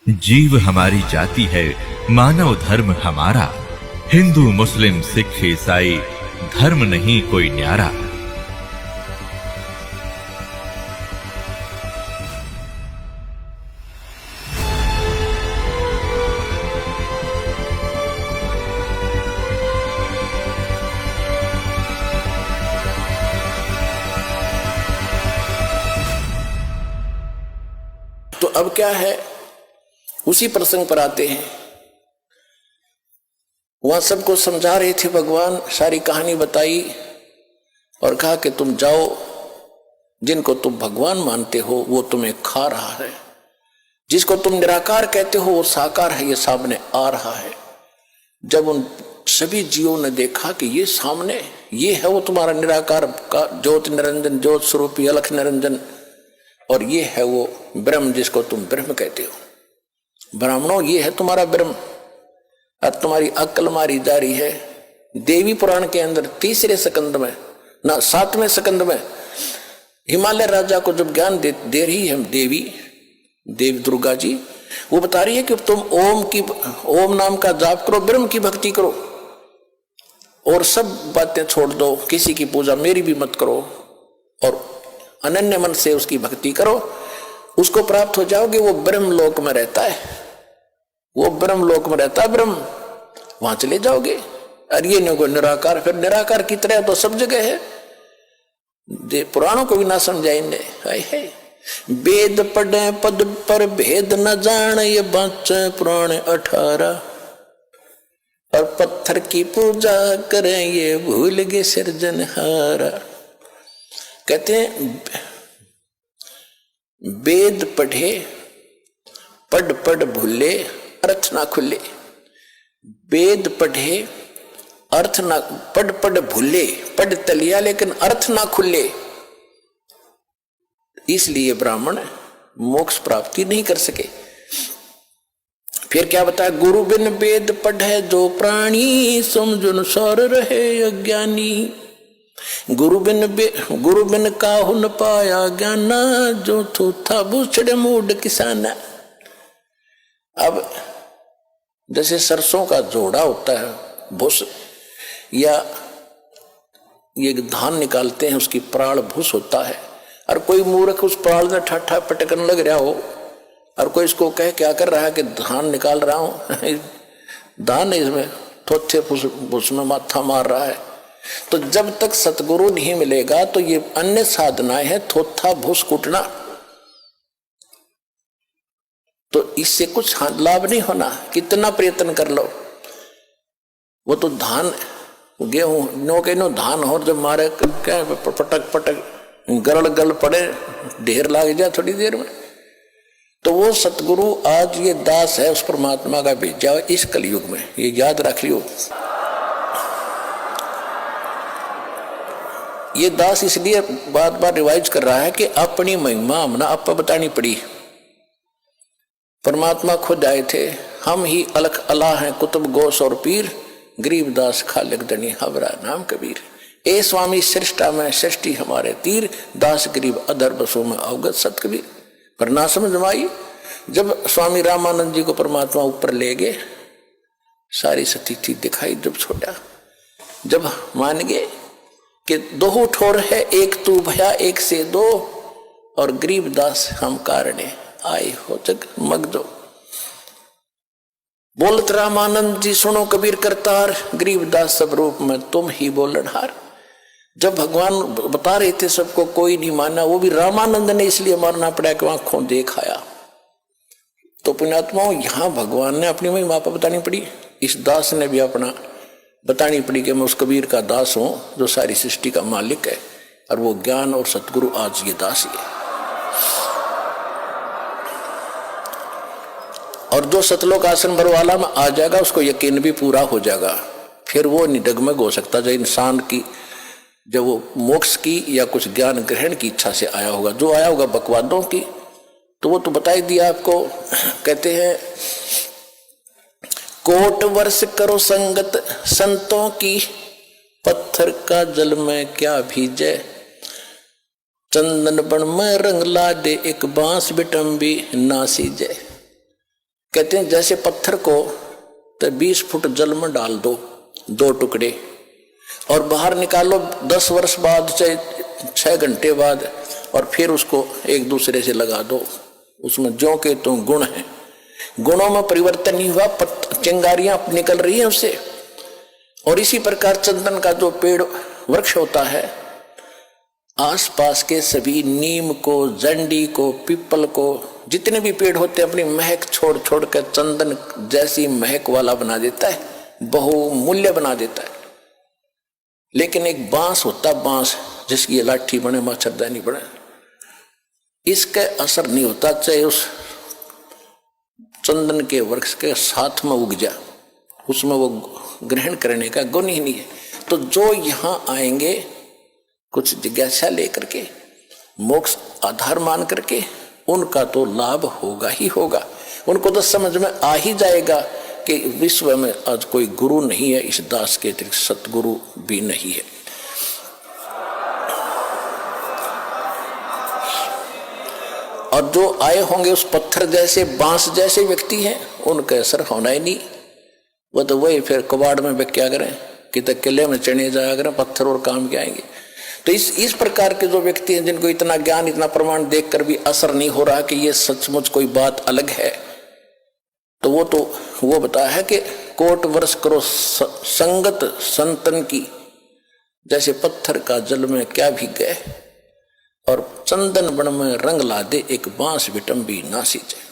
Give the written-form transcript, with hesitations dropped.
जीव हमारी जाति है, मानव धर्म हमारा। हिंदू मुस्लिम सिख ईसाई धर्म नहीं कोई न्यारा। तो अब क्या है, उसी प्रसंग पर आते हैं। वहां सबको समझा रहे थे भगवान, सारी कहानी बताई और कहा कि तुम जाओ, जिनको तुम भगवान मानते हो वो तुम्हें खा रहा है, जिसको तुम निराकार कहते हो वो साकार है, ये सामने आ रहा है। जब उन सभी जीवों ने देखा कि ये सामने, ये है वो तुम्हारा निराकार का ज्योत निरंजन, ज्योत स्वरूपी अलख निरंजन, और ये है वो ब्रह्म जिसको तुम ब्रह्म कहते हो। ब्राह्मणों, ये है तुम्हारा ब्रह्म और तुम्हारी अक्ल मारी जा रही है। देवी पुराण के अंदर तीसरे स्कंद में, ना 7वें स्कंद में, हिमालय राजा को जब ज्ञान दे रही है देवी दुर्गा जी, वो बता रही है कि तुम ओम नाम का जाप करो, ब्रह्म की भक्ति करो और सब बातें छोड़ दो, किसी की पूजा मेरी भी मत करो और अनन्य मन से उसकी भक्ति करो, उसको प्राप्त हो जाओगे। वो ब्रह्म लोक में रहता है, वो ब्रह्म लोक में रहता है ब्रह्म, वहां चले जाओगे। और ये नहीं कोई निराकार, फिर निराकार की तरह तो सब जगह है। पुराणों को भी ना समझाएंगे। वेद पढ़े पद पर भेद न जाने, ये बाँचे पुराण 18, और पत्थर की पूजा करें ये भूल गए सिरजनहारा। कहते हैं वेद पढ़े पढ़ भूले अर्थ ना खुले। वेद पढ़े अर्थ ना, पढ़ भूले, पढ़ तलिया लेकिन अर्थ ना खुले, इसलिए ब्राह्मण मोक्ष प्राप्ति नहीं कर सके। फिर क्या बताया, गुरु बिन वेद पढ़े जो प्राणी, समझुन सौर रहे अज्ञानी। गुरु बिन काहु न पाया ज्ञाना, जो थूथा बूछड़े मूड किसाना। अब जैसे सरसों का जोड़ा होता है भूस, या ये धान निकालते हैं उसकी प्राण भूस होता है, और कोई मूर्ख उस प्राण में ठाठा पटकन लग रहा हो और कोई इसको कहे क्या कर रहा है कि धान निकाल रहा हूं धान इसमें थोथे भूस में माथा मार रहा है। तो जब तक सतगुरु नहीं मिलेगा तो ये अन्य साधनाएं हैं, थोथा भूस कुटना, तो इससे कुछ लाभ नहीं होना, कितना प्रयत्न कर लो। वो तो धान गेहूं नो के नो धान हो, जब मारे क्या पटक गल पड़े, ढेर लाग जाए थोड़ी देर में। तो वो सतगुरु आज ये दास है उस परमात्मा का भेजा इस कलयुग में, ये याद रख लियो। ये दास इसलिए बार बार रिवाइज कर रहा है कि अपनी महिमा हमने आपको बतानी पड़ी। परमात्मा खुद आए थे, हम ही अलख अल्लाह हैं, कुतुब गोस और पीर, गरीबदास खालिक दनी हवरा नाम कबीर। ए स्वामी सृष्टा में सृष्टि हमारे तीर, दास गरीब अधर बसों में अवगत सत कबीर। पर ना समझ आई, जब स्वामी रामानंद जी को परमात्मा ऊपर ले गए, सारी स्थिति दिखाई, जब छोड़ा, जब मान गए कि दो ठोर है, एक तू भया एक से दो, और गरीबदास हम कारणे आए हो जग मगदो। बोलत रामानंद जी सुनो कबीर करतार, गरीबदास सब रूप में तुम ही बोलनहार। जब भगवान बता रहे थे सबको, कोई नहीं माना, वो भी रामानंद ने इसलिए मारना पड़ा कि आंखों देख आया। तो पुण्यात्माओं, यहां भगवान ने अपनी महिमा बतानी पड़ी, इस दास ने भी अपना बतानी पड़ी कि मैं उस कबीर का दास हूं जो सारी सृष्टि का मालिक है, और वो ज्ञान और सतगुरु आज ये दास ही है। और जो सतलोक आसन भरवाला में आ जाएगा उसको यकीन भी पूरा हो जाएगा, फिर वो नहीं डगमग हो सकता। जो इंसान की, जब वो मोक्ष की या कुछ ज्ञान ग्रहण की इच्छा से आया होगा, जो आया होगा बकवादों की, तो वो तो बता ही दिया आपको। कहते हैं कोट वर्ष करो संगत संतों की, पत्थर का जल में क्या भीजे, चंदन बन में रंग ला दे, एक बांस बिटम्बी ना सीजे। कहते हैं जैसे पत्थर को तो 20 फुट जल में डाल दो, 2 टुकड़े, और बाहर निकालो 10 वर्ष बाद, चाहे 6 घंटे बाद, और फिर उसको एक दूसरे से लगा दो। उसमें जो के तो गुण है, गुणों में परिवर्तन नहीं हुआ, चिंगारियां निकल रही है उससे। और इसी प्रकार चंदन का जो पेड़ वृक्ष होता है, आसपास के सभी नीम को, जंडी को, पीपल को, जितने भी पेड़ होते हैं अपनी महक छोड़ छोड़ कर चंदन जैसी महक वाला बना देता है, बहुमूल्य बना देता है। लेकिन एक बांस होता, बांस जिसकी लाठी बने, मच्छरदानी बने, इसका असर नहीं होता, चाहे उस चंदन के वृक्ष के साथ में उग जा, उसमें वो ग्रहण करने का गुण ही नहीं है। तो जो यहां आएंगे कुछ जिज्ञासा लेकर के, मोक्ष आधार मान करके, उनका तो लाभ होगा ही होगा। उनको तो समझ में आ ही जाएगा कि विश्व में आज कोई गुरु नहीं है, इस दास के अतिरिक्त सतगुरु भी नहीं है। और जो आए होंगे उस पत्थर जैसे, बांस जैसे व्यक्ति हैं, उनका असर होना ही नहीं। वो तो वही फिर कबाड़ में वे क्या करें, कि तो किले में चढ़े जाया करें, पत्थर और काम के आएंगे। तो इस प्रकार के जो व्यक्ति हैं, जिनको इतना ज्ञान, इतना प्रमाण देखकर भी असर नहीं हो रहा कि ये सचमुच कोई बात अलग है, तो वो बताया है कि कोट वर्ष करो संगत संतन की, जैसे पत्थर का जल में क्या भीग गए, और चंदन बन में रंग ला दे, एक बांस विटम भी ना सींचे।